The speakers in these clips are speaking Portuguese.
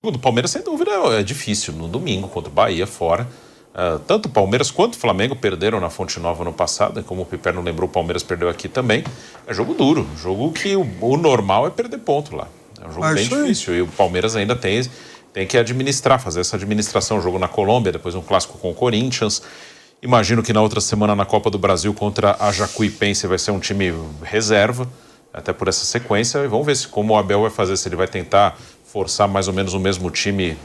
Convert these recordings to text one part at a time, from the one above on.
O do Palmeiras, sem dúvida, é difícil. No domingo, contra o Bahia, fora. Tanto o Palmeiras quanto o Flamengo perderam na Fonte Nova no passado. Como o Piperno lembrou, o Palmeiras perdeu aqui também. É jogo duro. Jogo que o normal é perder ponto lá. É um jogo bem difícil. E o Palmeiras ainda tem que administrar, fazer essa administração. Jogo na Colômbia, depois um clássico com o Corinthians. Imagino que na outra semana na Copa do Brasil contra a Jacuipense vai ser um time reserva, até por essa sequência. E vamos ver como o Abel vai fazer, se ele vai tentar forçar mais ou menos o mesmo time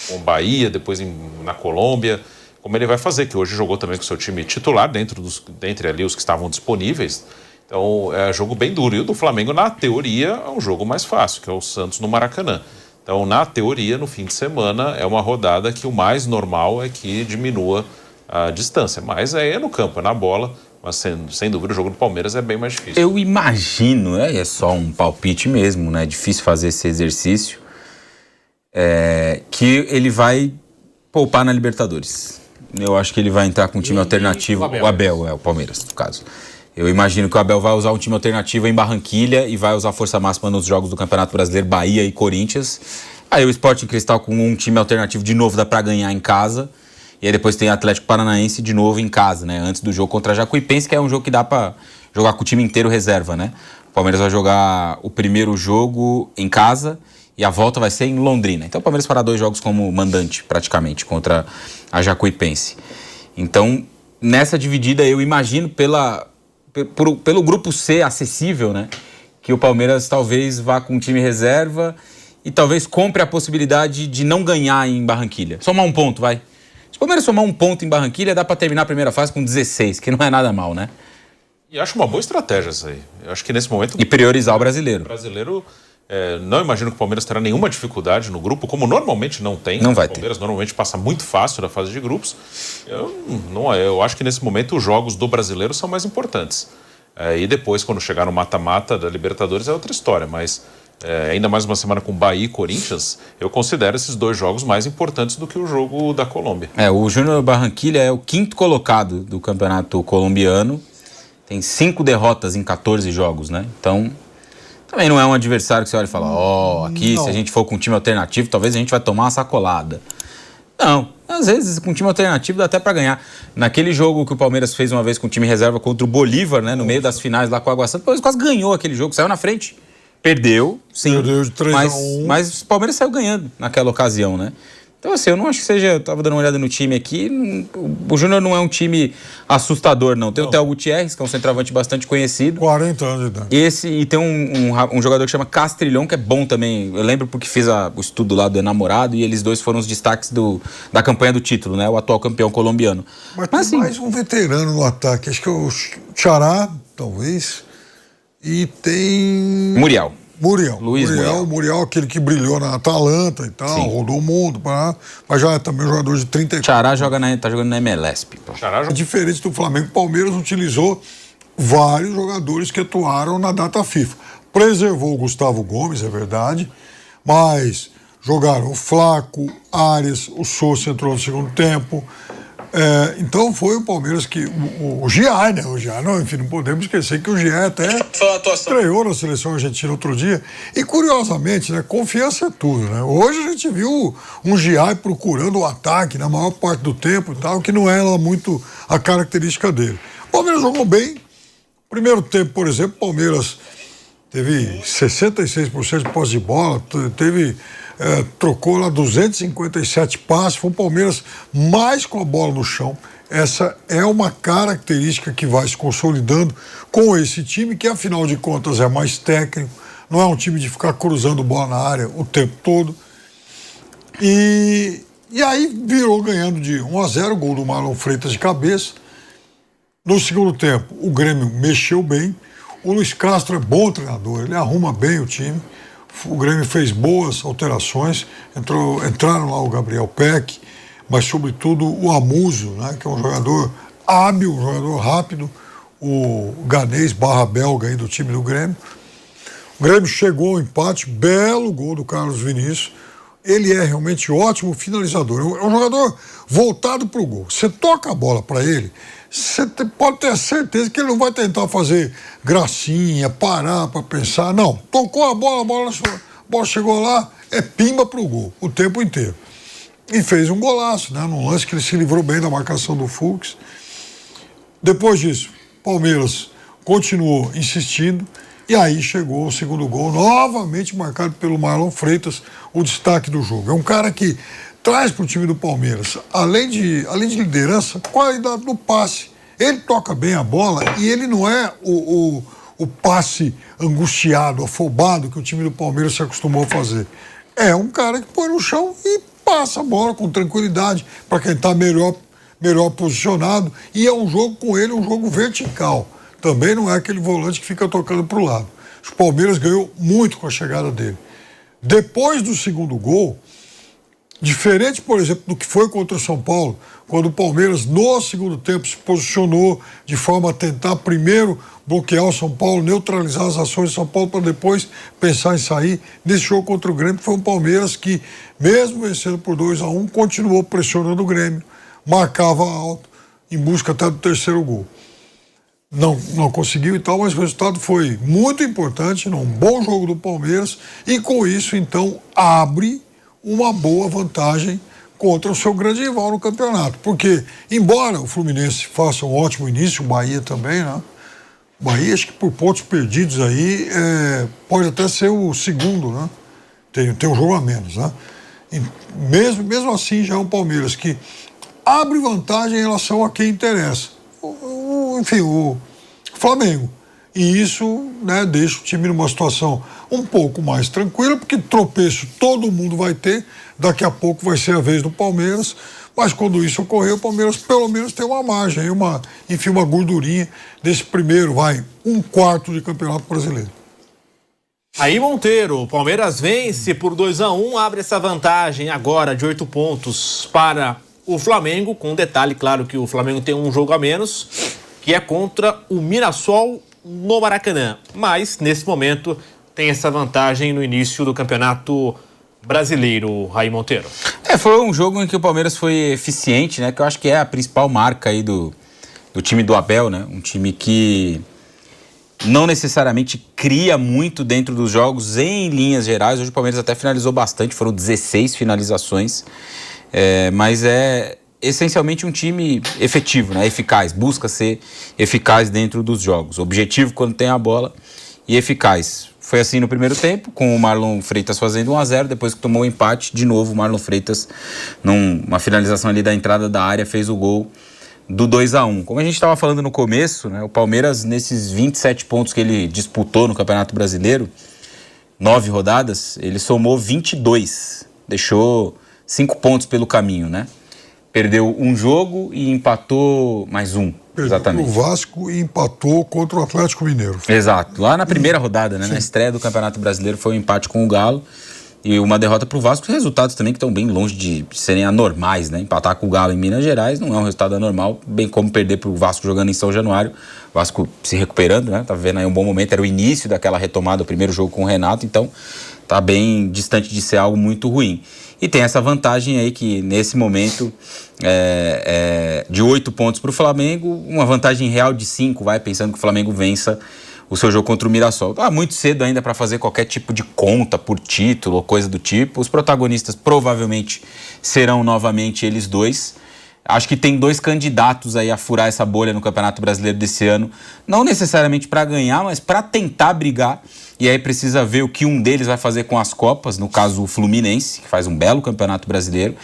com o Bahia, depois na Colômbia, como ele vai fazer, que hoje jogou também com o seu time titular, dentre ali os que estavam disponíveis. Então é um jogo bem duro. E o do Flamengo, na teoria, é um jogo mais fácil, que é o Santos no Maracanã. Então, na teoria, no fim de semana, é uma rodada que o mais normal é que diminua a distância. Mas é no campo, é na bola. Mas, sem dúvida, o jogo do Palmeiras é bem mais difícil. Eu imagino, é só um palpite mesmo, né? É difícil fazer esse exercício. Que ele vai poupar na Libertadores. Eu acho que ele vai entrar com um time alternativo. O Abel, o Palmeiras, no caso. Eu imagino que o Abel vai usar um time alternativo em Barranquilha e vai usar força máxima nos jogos do Campeonato Brasileiro, Bahia e Corinthians. Aí o Sporting Cristal com um time alternativo de novo dá pra ganhar em casa. E aí depois tem Atlético Paranaense de novo em casa, né? Antes do jogo contra a Jacuipense, que é um jogo que dá pra jogar com o time inteiro reserva, né? O Palmeiras vai jogar o primeiro jogo em casa e a volta vai ser em Londrina. Então o Palmeiras fará 2 jogos como mandante, praticamente, contra a Jacuipense. Então, nessa dividida, eu imagino pelo grupo C acessível, né? Que o Palmeiras talvez vá com um time reserva e talvez compre a possibilidade de não ganhar em Barranquilha. Somar um ponto, vai. Se o Palmeiras somar um ponto em Barranquilha, dá para terminar a primeira fase com 16, que não é nada mal, né? E acho uma boa estratégia essa aí. Eu acho que nesse momento... E priorizar o brasileiro. O brasileiro, não imagino que o Palmeiras terá nenhuma dificuldade no grupo, como normalmente não tem. Não vai ter. O Palmeiras normalmente passa muito fácil na fase de grupos. Eu acho que nesse momento os jogos do brasileiro são mais importantes. E depois, quando chegar no mata-mata da Libertadores, é outra história. Mas ainda mais uma semana com Bahia e Corinthians, eu considero esses 2 jogos mais importantes do que o jogo da Colômbia. O Júnior Barranquilla é o 5º colocado do campeonato colombiano. Tem 5 derrotas em 14 jogos, né? Então, também não é um adversário que você olha e fala, aqui, não. Se a gente for com um time alternativo, talvez a gente vai tomar uma sacolada. Não, às vezes com um time alternativo dá até pra ganhar. Naquele jogo que o Palmeiras fez uma vez com o time reserva contra o Bolívar, né? No meio das finais lá com o Água Santa, o Palmeiras quase ganhou aquele jogo, saiu na frente. Perdeu, sim. Perdeu de 3-1. Mas o Palmeiras saiu ganhando naquela ocasião, né? Então, assim, eu não acho que seja... Eu tava dando uma olhada no time aqui. O Júnior não é um time assustador, não. Tem o Theo Gutierrez, que é um centroavante bastante conhecido. 40 anos de idade. E tem um jogador que chama Castrilhão, que é bom também. Eu lembro porque fiz o estudo lá do Enamorado e eles 2 foram os destaques da campanha do título, né? O atual campeão colombiano. Mas tem assim, mais um veterano no ataque. Acho que é o Xará, talvez. E tem... Muriel. Luiz Muriel, aquele que brilhou na Atalanta e tal, sim. Rodou o mundo, mas já é também um jogador de 34. Xará tá jogando na MLS. É diferente do Flamengo, o Palmeiras utilizou vários jogadores que atuaram na data FIFA. Preservou o Gustavo Gomes, é verdade, mas jogaram o Flaco, Arias, o Sousa entrou no segundo tempo. Então foi o Palmeiras que... O Giai, né? O Giai, enfim, não podemos esquecer que o Giai até estreou na seleção argentina outro dia. E curiosamente, né? Confiança é tudo, né? Hoje a gente viu um Giai procurando o ataque na maior parte do tempo e tal, que não era muito a característica dele. O Palmeiras jogou bem. Primeiro tempo, por exemplo, o Palmeiras teve 66% de posse de bola, trocou lá 257 passes, foi o Palmeiras mais com a bola no chão. Essa é uma característica que vai se consolidando com esse time, que afinal de contas é mais técnico, não é um time de ficar cruzando bola na área o tempo todo. E aí virou ganhando de 1-0, gol do Marlon Freitas de cabeça. No segundo tempo, o Grêmio mexeu bem. O Luiz Castro é bom treinador, ele arruma bem o time. O Grêmio fez boas alterações, entraram lá o Gabriel Peck, mas sobretudo o Amuso, né, que é um jogador hábil, um jogador rápido, o ganês /belga aí do time do Grêmio. O Grêmio chegou ao empate, belo gol do Carlos Vinícius. Ele é realmente ótimo finalizador, é um jogador voltado para o gol. Você toca a bola para ele, você pode ter certeza que ele não vai tentar fazer gracinha, parar para pensar. Não, tocou a bola a bola chegou lá, é pimba pro gol, o tempo inteiro. E fez um golaço, né? Num lance que ele se livrou bem da marcação do Fux. Depois disso, Palmeiras continuou insistindo, e aí chegou o segundo gol, novamente marcado pelo Marlon Freitas, o destaque do jogo. É um cara que traz para o time do Palmeiras, além de liderança, qualidade no passe. Ele toca bem a bola e ele não é o passe angustiado, afobado que o time do Palmeiras se acostumou a fazer. É um cara que põe no chão e passa a bola com tranquilidade para quem está melhor posicionado. E é um jogo com ele, um jogo vertical. Também não é aquele volante que fica tocando para o lado. O Palmeiras ganhou muito com a chegada dele. Depois do segundo gol, diferente, por exemplo, do que foi contra o São Paulo, quando o Palmeiras, no segundo tempo, se posicionou de forma a tentar primeiro bloquear o São Paulo, neutralizar as ações do São Paulo para depois pensar em sair. Nesse jogo contra o Grêmio, foi um Palmeiras que, mesmo vencendo por 2-1, continuou pressionando o Grêmio, marcava alto, em busca até do terceiro gol. Não conseguiu e tal, mas o resultado foi muito importante, num bom jogo do Palmeiras, e com isso, então, abre uma boa vantagem contra o seu grande rival no campeonato. Porque, embora o Fluminense faça um ótimo início, o Bahia também, né? O Bahia, acho que por pontos perdidos aí, pode até ser o segundo, né? Tem um jogo a menos, né? E mesmo assim, já é um Palmeiras que abre vantagem em relação a quem interessa. Enfim, o Flamengo. E isso, né, deixa o time numa situação um pouco mais tranquila, porque tropeço todo mundo vai ter, daqui a pouco vai ser a vez do Palmeiras, mas quando isso ocorrer, o Palmeiras pelo menos tem uma margem, uma gordurinha desse primeiro, um quarto de Campeonato Brasileiro. Aí, Monteiro, o Palmeiras vence por 2-1, abre essa vantagem agora de 8 pontos para o Flamengo, com um detalhe, claro, que o Flamengo tem um jogo a menos, que é contra o Mirassol no Maracanã. Mas, nesse momento, tem essa vantagem no início do Campeonato Brasileiro, Raí Monteiro. Foi um jogo em que o Palmeiras foi eficiente, né? Que eu acho que é a principal marca aí do time do Abel, né? Um time que não necessariamente cria muito dentro dos jogos em linhas gerais. Hoje o Palmeiras até finalizou bastante, foram 16 finalizações. Mas é essencialmente um time efetivo, né? Eficaz, busca ser eficaz dentro dos jogos. Objetivo quando tem a bola e eficaz. Foi assim no primeiro tempo, com o Marlon Freitas fazendo 1-0, depois que tomou o empate, de novo o Marlon Freitas, numa finalização ali da entrada da área, fez o gol do 2-1. Como a gente estava falando no começo, né, o Palmeiras, nesses 27 pontos que ele disputou no Campeonato Brasileiro, 9 rodadas, ele somou 22, deixou 5 pontos pelo caminho, né? Perdeu um jogo e empatou mais um. Exatamente. O Vasco empatou contra o Atlético Mineiro. Exato. Lá na primeira rodada, né? Na estreia do Campeonato Brasileiro foi um empate com o Galo e uma derrota para o Vasco. Resultados também que estão bem longe de serem anormais, né? Empatar com o Galo em Minas Gerais não é um resultado anormal, bem como perder para o Vasco jogando em São Januário. O Vasco se recuperando, né? Tá vivendo aí um bom momento. Era o início daquela retomada, o primeiro jogo com o Renato, então tá bem distante de ser algo muito ruim. E tem essa vantagem aí que, nesse momento, de 8 pontos para o Flamengo, uma vantagem real de 5, pensando que o Flamengo vença o seu jogo contra o Mirassol. Tá muito cedo ainda para fazer qualquer tipo de conta por título ou coisa do tipo. Os protagonistas provavelmente serão novamente eles dois. Acho que tem 2 candidatos aí a furar essa bolha no Campeonato Brasileiro desse ano. Não necessariamente para ganhar, mas para tentar brigar. E aí precisa ver o que um deles vai fazer com as Copas, no caso o Fluminense, que faz um belo Campeonato Brasileiro.